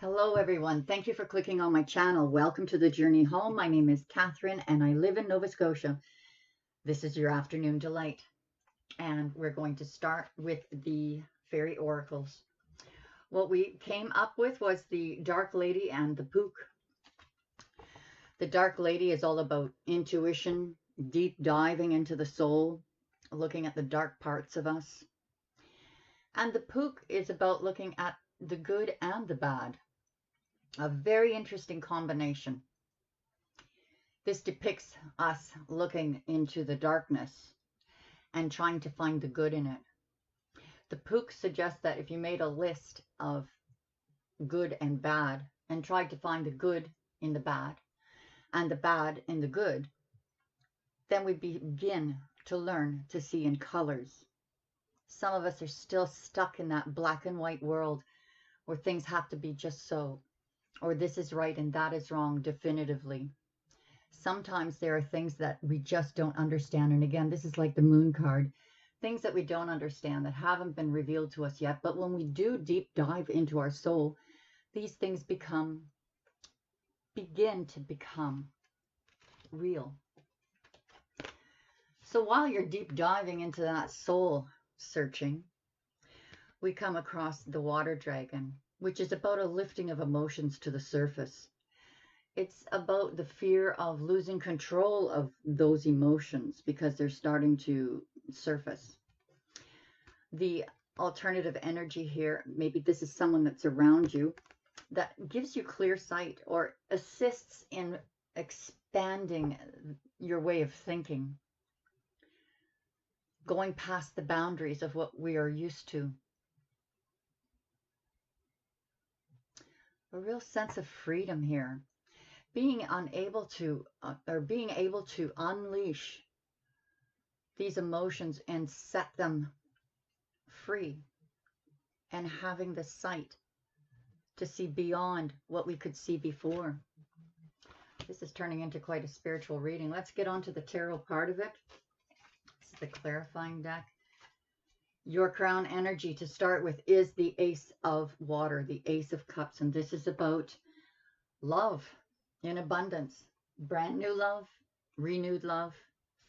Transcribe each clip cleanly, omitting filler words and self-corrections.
Hello, everyone. Thank you for clicking on my channel. Welcome to the journey home. My name is Catherine, and I live in Nova Scotia. This is your afternoon delight, and we're going to start with the fairy oracles. What we came up with was the Dark Lady and the Pook. The Dark Lady is all about intuition, deep diving into the soul, looking at the dark parts of us. And the Pook is about looking at the good and the bad. A very interesting combination. This depicts us looking into the darkness and trying to find the good in it. The Pook suggests that if you made a list of good and bad and tried to find the good in the bad and the bad in the good, then we begin to learn to see in colors. Some of us are still stuck in that black and white world where things have to be just so, or this is right and that is wrong definitively. Sometimes there are things that we just don't understand. And again, this is like the moon card, things that we don't understand that haven't been revealed to us yet. But when we do deep dive into our soul, these things begin to become real. So while you're deep diving into that soul searching, we come across the water dragon, which is about a lifting of emotions to the surface. It's about the fear of losing control of those emotions because they're starting to surface. The alternative energy here, maybe this is someone that's around you that gives you clear sight or assists in expanding your way of thinking, going past the boundaries of what we are used to. A real sense of freedom here. Being able to unleash these emotions and set them free, and having the sight to see beyond what we could see before. This is turning into quite a spiritual reading. Let's get on to the tarot part of it. This is the clarifying deck. Your crown energy to start with is the Ace of Water, the Ace of Cups, and this is about love in abundance, brand new love, renewed love,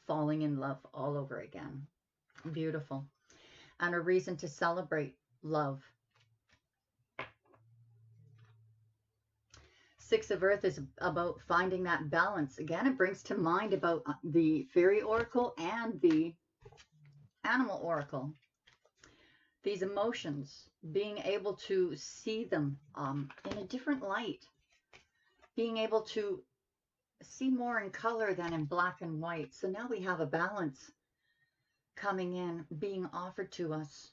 falling in love all over again. Beautiful. And a reason to celebrate love. Six of Earth is about finding that balance. Again, it brings to mind about the fairy oracle and the animal oracle. These emotions, being able to see them in a different light, being able to see more in color than in black and white. So now we have a balance coming in, being offered to us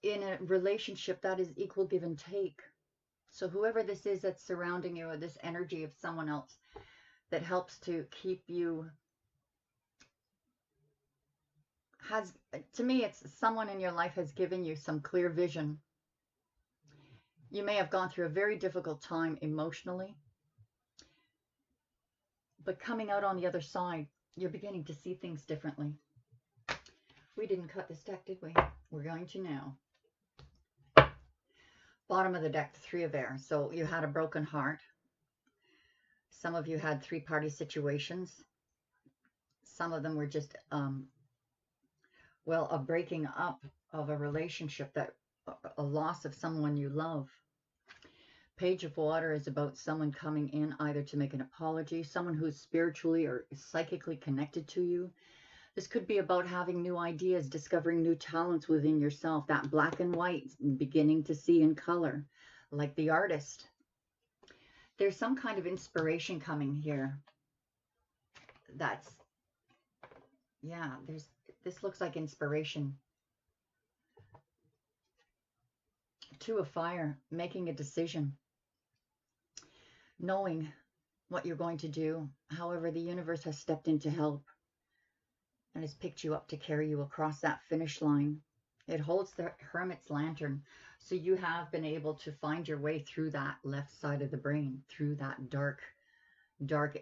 in a relationship that is equal give and take. So whoever this is that's surrounding you, or this energy of someone else that helps to keep you, to me, it's someone in your life has given you some clear vision. You may have gone through a very difficult time emotionally, but coming out on the other side, you're beginning to see things differently. We didn't cut this deck, did we? We're going to now. Bottom of the deck, the Three of Air. So you had a broken heart. Some of you had three-party situations. Some of them were just, well, a breaking up of a relationship, that a loss of someone you love. Page of Water is about someone coming in either to make an apology, someone who's spiritually or psychically connected to you. This could be about having new ideas, discovering new talents within yourself, that black and white, beginning to see in color, like the artist. There's some kind of inspiration coming here. That's, yeah, this looks like inspiration. Two of Fire, making a decision, knowing what you're going to do. However, the universe has stepped in to help and has picked you up to carry you across that finish line. It holds the Hermit's lantern. So you have been able to find your way through that left side of the brain, through that dark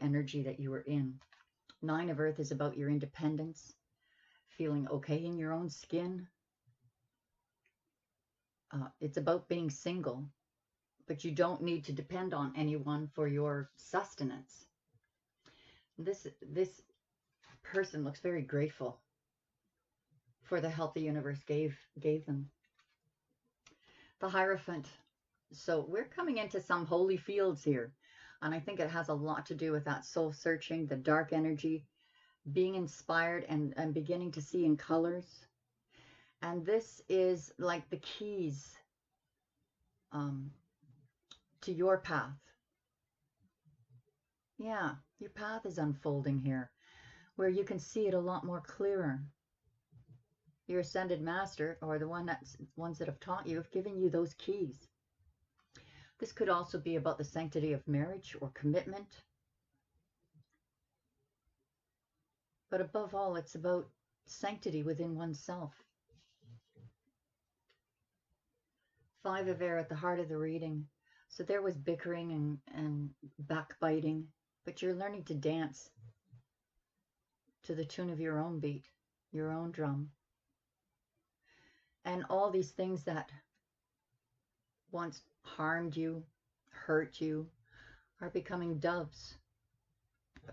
energy that you were in. Nine of Earth is about your independence, feeling okay in your own skin. It's about being single, but you don't need to depend on anyone for your sustenance. This person looks very grateful for the help the universe gave them. The Hierophant. So we're coming into some holy fields here. And I think it has a lot to do with that soul searching, the dark energy, being inspired and beginning to see in colors. And this is like the keys to your path. Yeah, your path is unfolding here, where you can see it a lot more clearer. Your ascended master, or the ones that have taught you, have given you those keys. This could also be about the sanctity of marriage or commitment. But above all, it's about sanctity within oneself. 5 of air at the heart of the reading. So there was bickering and backbiting, but you're learning to dance to the tune of your own beat, your own drum. And all these things that once harmed you, hurt you, are becoming doves.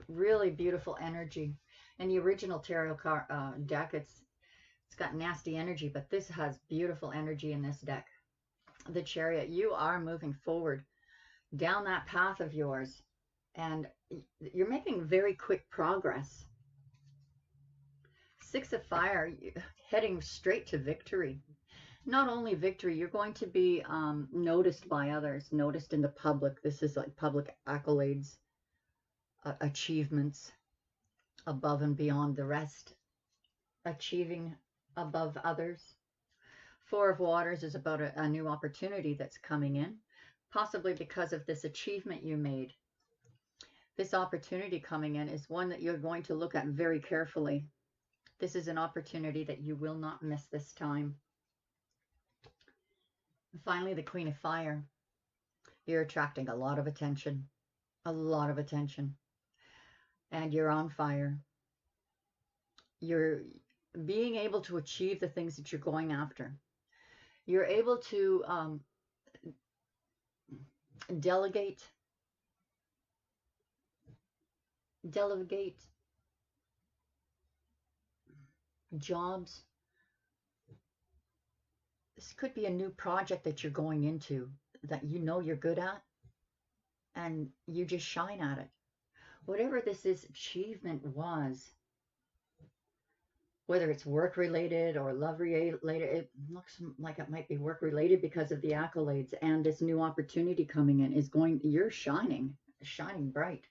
Really beautiful energy. In the original tarot deck, it's got nasty energy, but this has beautiful energy in this deck. The Chariot, you are moving forward down that path of yours, and you're making very quick progress. 6 of Fire, heading straight to victory. Not only victory, you're going to be noticed by others, noticed in the public. This is like public accolades, achievements above and beyond the rest, achieving above others. 4 of Waters is about a new opportunity that's coming in, possibly because of this achievement you made. This opportunity coming in is one that you're going to look at very carefully. This is an opportunity that you will not miss this time. And finally, the Queen of Fire. You're attracting a lot of attention, and you're on fire. You're being able to achieve the things that you're going after. You're able to delegate jobs. This could be a new project that you're going into that you know you're good at, and you just shine at it. Whatever this achievement was, whether it's work-related or love-related, it looks like it might be work-related because of the accolades, and this new opportunity coming in is you're shining bright.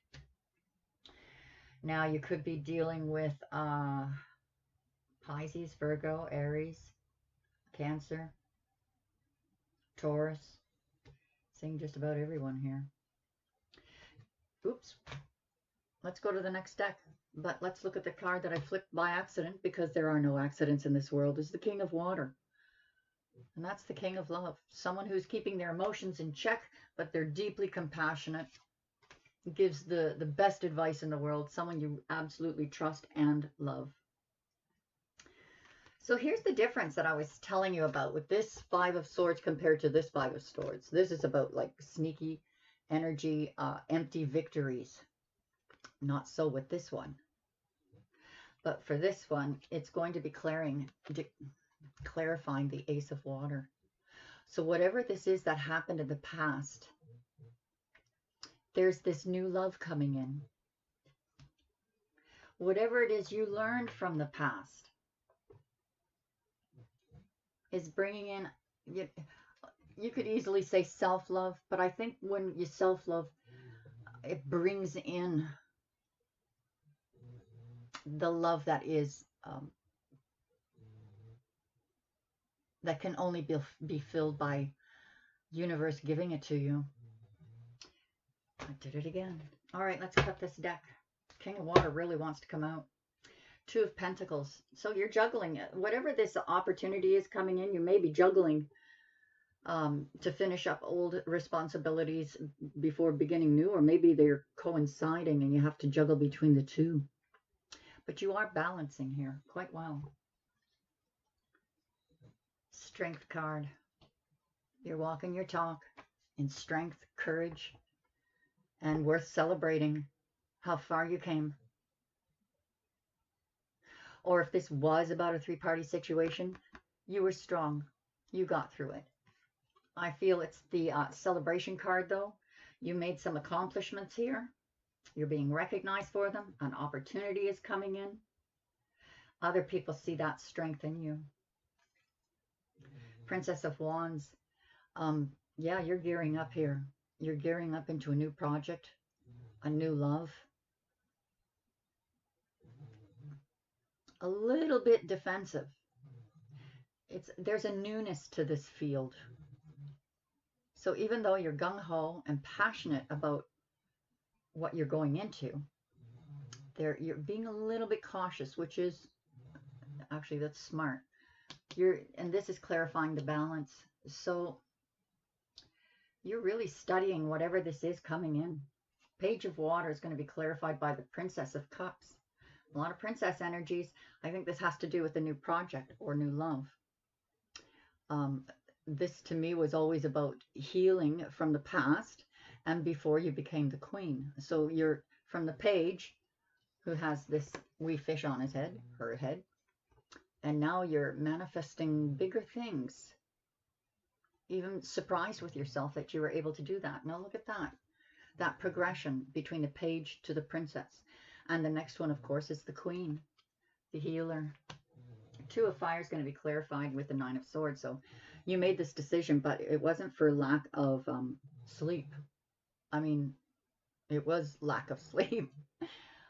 Now, you could be dealing with Pisces, Virgo, Aries, Cancer, Taurus. Seeing just about everyone here. Oops. Let's go to the next deck. But let's look at the card that I flipped by accident, because there are no accidents in this world. Is the King of Water. And that's the King of Love. Someone who's keeping their emotions in check, but they're deeply compassionate. Gives the best advice in the world. Someone you absolutely trust and love. So here's the difference that I was telling you about with this 5 of Swords compared to this 5 of Swords. This is about like sneaky energy, empty victories. Not so with this one. But for this one, it's going to be clarifying the Ace of Water. So whatever this is that happened in the past, there's this new love coming in. Whatever it is you learned from the past is bringing in, you could easily say self-love, but I think when you self-love, it brings in the love that is, that can only be filled by universe giving it to you. I did it again. All right, let's cut this deck. King of Water really wants to come out. 2 of Pentacles. So you're juggling it. Whatever this opportunity is coming in, you may be juggling to finish up old responsibilities before beginning new, or maybe they're coinciding and you have to juggle between the two. But you are balancing here quite well. Strength card. You're walking your talk. in strength, courage, and worth celebrating how far you came. Or if this was about a three-party situation, you were strong. You got through it. I feel it's the celebration card, though. You made some accomplishments here. You're being recognized for them. An opportunity is coming in. Other people see that strength in you. Princess of Wands. Yeah, you're gearing up here. You're gearing up into a new project, a new love. A little bit defensive. There's a newness to this field. So even though you're gung-ho and passionate about what you're going into, you're being a little bit cautious, which is actually, that's smart. And this is clarifying the balance. So you're really studying whatever this is coming in. Page of Water is going to be clarified by the Princess of Cups. A lot of princess energies. I think this has to do with a new project or new love. This to me was always about healing from the past and before you became the queen. So you're from the page who has this wee fish on his head, her head, and now you're manifesting bigger things. Even surprised with yourself that you were able to do that. Now look at that. That progression between the page to the princess. And the next one, of course, is the queen, the healer. Two of Fire is going to be clarified with the Nine of Swords. So you made this decision, but it wasn't for lack of sleep. I mean, it was lack of sleep.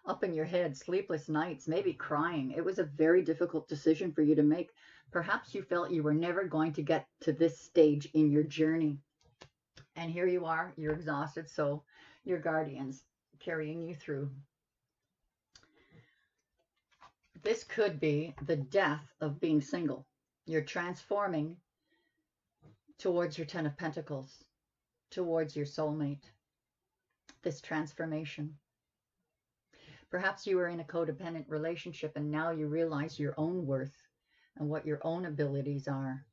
Up in your head, sleepless nights, maybe crying. It was a very difficult decision for you to make. Perhaps you felt you were never going to get to this stage in your journey. And here you are, you're exhausted, so your guardians carrying you through. This could be the death of being single. You're transforming towards your Ten of Pentacles, towards your soulmate. This transformation. Perhaps you were in a codependent relationship and now you realize your own worth and what your own abilities are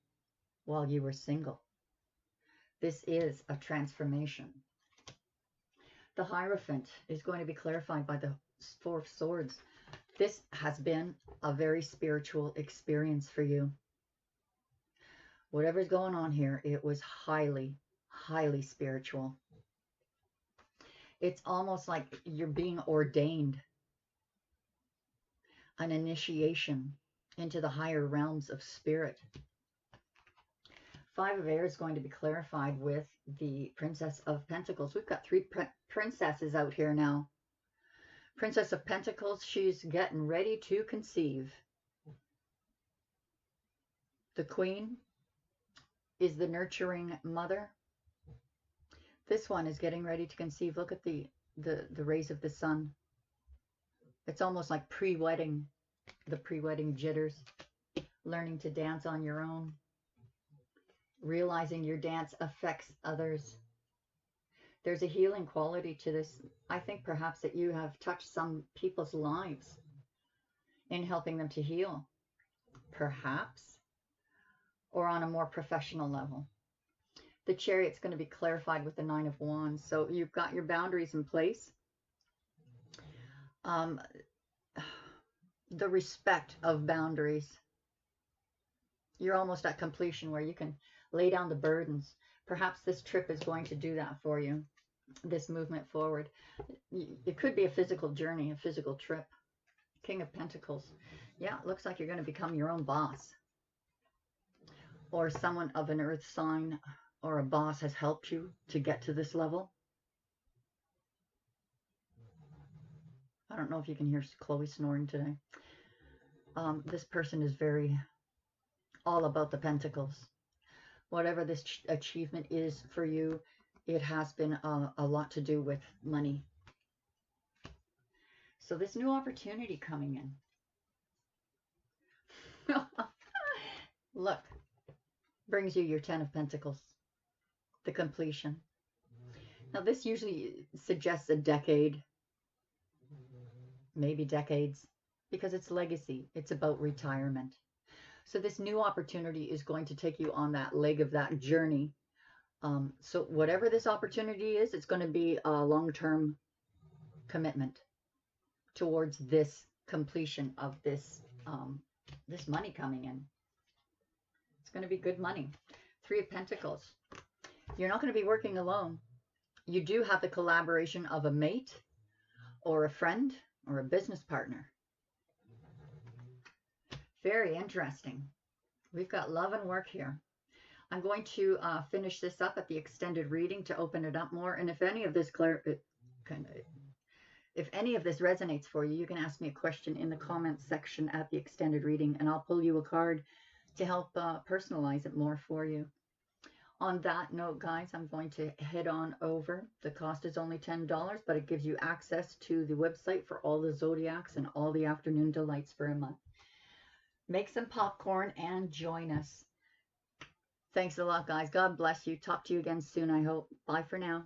while you were single. This is a transformation. The Hierophant is going to be clarified by the Four of Swords. This has been a very spiritual experience for you. Whatever's going on here, it was highly, highly spiritual. It's almost like you're being ordained. An initiation into the higher realms of spirit. Five of Air is going to be clarified with the Princess of Pentacles. We've got three princesses out here now. Princess of Pentacles, she's getting ready to conceive. The Queen is the nurturing mother. This one is getting ready to conceive. Look at the rays of the sun. It's almost like pre-wedding, the pre-wedding jitters. Learning to dance on your own. Realizing your dance affects others. There's a healing quality to this. I think perhaps that you have touched some people's lives in helping them to heal. Perhaps. Or on a more professional level. The Chariot's going to be clarified with the Nine of Wands. So you've got your boundaries in place. The respect of boundaries. You're almost at completion where you can lay down the burdens. Perhaps this trip is going to do that for you. This movement forward. It could be a physical journey, a physical trip. King of Pentacles. Yeah, it looks like you're going to become your own boss. Or someone of an earth sign or a boss has helped you to get to this level. I don't know if you can hear Chloe snoring today. This person is very all about the pentacles. Whatever this achievement is for you, it has been a lot to do with money. So this new opportunity coming in. Look, brings you your Ten of Pentacles. The completion. Now this usually suggests a decade. Maybe decades. Because it's legacy. It's about retirement. So this new opportunity is going to take you on that leg of that journey So whatever this opportunity is, it's going to be a long-term commitment towards this completion of this money coming in. It's going to be good money. Three of Pentacles. You're not going to be working alone. You do have the collaboration of a mate or a friend or a business partner. Very interesting. We've got love and work here. I'm going to finish this up at the extended reading to open it up more. And if any of this resonates for you, you can ask me a question in the comments section at the extended reading, and I'll pull you a card to help personalize it more for you. On that note, guys, I'm going to head on over. The cost is only $10, but it gives you access to the website for all the Zodiacs and all the afternoon delights for a month. Make some popcorn and join us. Thanks a lot, guys. God bless you. Talk to you again soon, I hope. Bye for now.